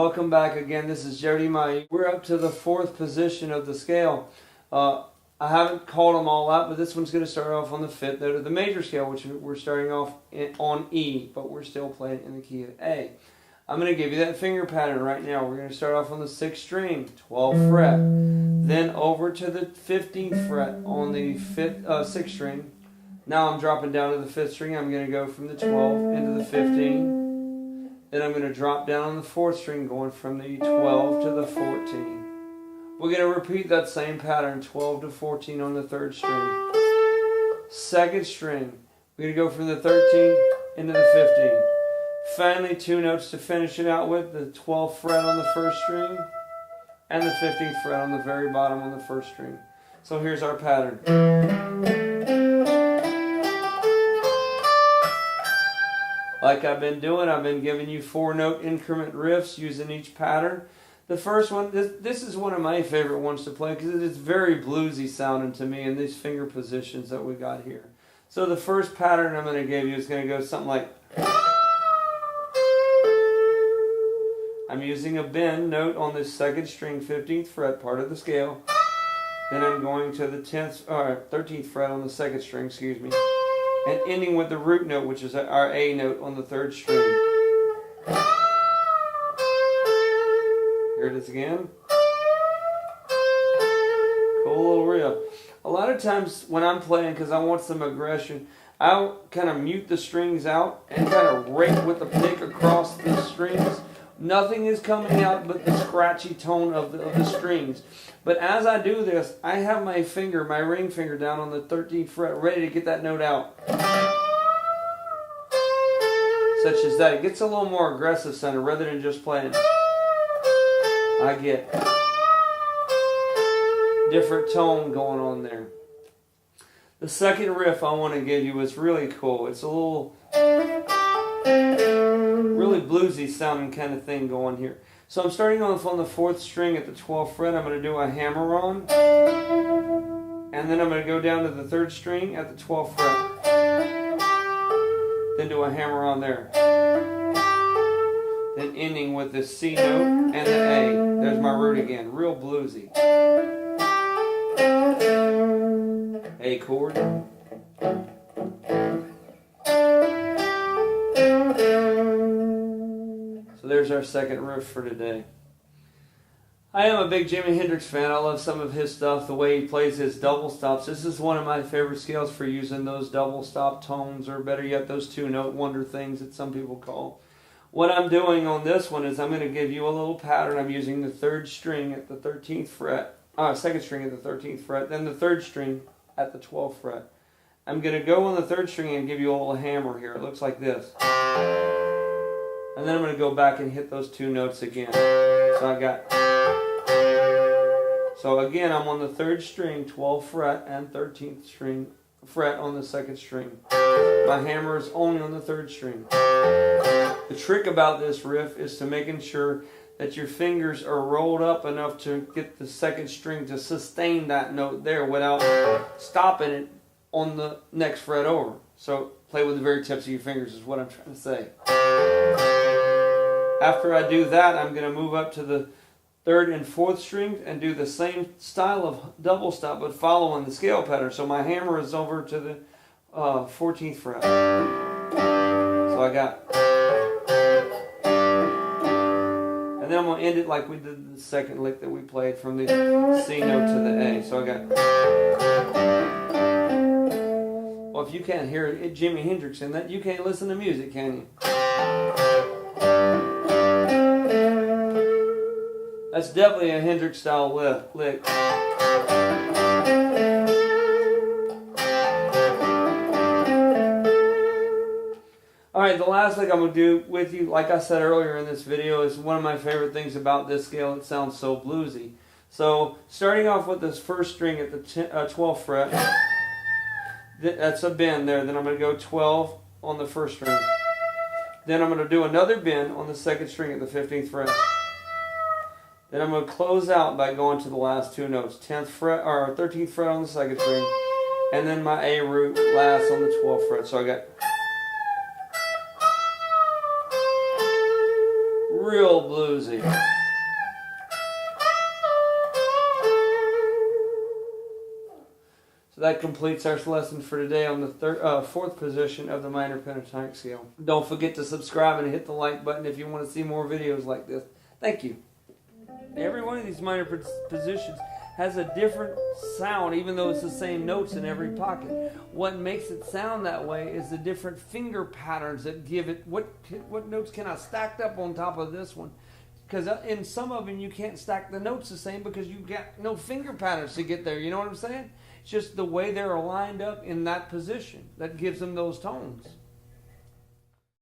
Welcome back again. This is JODY MAYEUX. We're up to the 4th position of the scale. I haven't called them all out, but this one's going to start off on the 5th note of the major scale, which we're starting off on E, but we're still playing in the key of A. I'm going to give you that finger pattern right now. We're going to start off on the 6th string, 12th fret, then over to the 15th fret on the 6th string. Now I'm dropping down to the 5th string. I'm going to go from the 12 into the 15. Then I'm going to drop down on the 4th string, going from the 12 to the 14. We're going to repeat that same pattern, 12 to 14 on the 3rd string. 2nd string, we're going to go from the 13 into the 15. Finally, 2 notes to finish it out with, the 12th fret on the 1st string and the 15th fret on the very bottom on the 1st string. So here's our pattern. Like I've been doing, I've been giving you 4-note increment riffs using each pattern. The first one, this is one of my favorite ones to play because it's very bluesy sounding to me in these finger positions that we got here. So the first pattern I'm going to give you is going to go something like... I'm using a bend note on this 2nd string, 15th fret, part of the scale. Then I'm going to the 13th fret on the 2nd string, excuse me. And ending with the root note, which is our A note on the 3rd string. Here it is again. Cool little riff. A lot of times when I'm playing, because I want some aggression, I'll kind of mute the strings out and kind of rake with the pick across the strings. Nothing is coming out but the scratchy tone of the strings. But as I do this, I have my finger, my ring finger down on the 13th fret, ready to get that note out. Such as that. It gets a little more aggressive sounding rather than just playing. I get different tone going on there. The second riff I want to give you is really cool. It's a little... really bluesy sounding kind of thing going here. So I'm starting off on the 4th string at the 12th fret. I'm going to do a hammer-on. And then I'm going to go down to the 3rd string at the 12th fret. Then do a hammer-on there. Then ending with the C note and the A. There's my root again. Real bluesy. A chord. There's our second riff for today. I am a big Jimi Hendrix fan. I love some of his stuff, the way he plays his double stops. This is one of my favorite scales for using those double stop tones, or better yet, those 2-note wonder things that some people call. What I'm doing on this one is I'm going to give you a little pattern. I'm using the 3rd string at the 13th fret, 2nd string at the 13th fret, then the 3rd string at the 12th fret. I'm going to go on the 3rd string and give you a little hammer here. It looks like this. And then I'm going to go back and hit those 2 notes again. So again, I'm on the 3rd string, 12th fret, and 13th string fret on the 2nd string. My hammer is only on the 3rd string. The trick about this riff is to making sure that your fingers are rolled up enough to get the 2nd string to sustain that note there without stopping it on the next fret over. So play with the very tips of your fingers is what I'm trying to say. After I do that, I'm going to move up to the 3rd and 4th strings and do the same style of double stop, but following the scale pattern. So my hammer is over to the 14th fret. So I got... And then I'm going to end it like we did the second lick that we played from the C note to the A. So I got... Well, if you can't hear Jimi Hendrix in that, you can't listen to music, can you? That's definitely a Hendrix style lick. Alright, the last lick I'm going to do with you, like I said earlier in this video, is one of my favorite things about this scale. It sounds so bluesy. So, starting off with this 1st string at the 12th fret, that's a bend there. Then I'm going to go 12 on the 1st string. Then I'm going to do another bend on the 2nd string at the 15th fret. Then I'm going to close out by going to the last 2 notes, 10th fret or 13th fret on the 2nd string, and then my A root last on the 12th fret. So I got real bluesy. So that completes our lesson for today on the fourth position of the minor pentatonic scale. Don't forget to subscribe and hit the like button if you want to see more videos like this. Thank you. Every one of these minor positions has a different sound, even though it's the same notes in every pocket. What makes it sound that way is the different finger patterns that give it. What notes can I stack up on top of this one? Because in some of them you can't stack the notes the same because you've got no finger patterns to get there. You know what I'm saying? It's just the way they're lined up in that position that gives them those tones.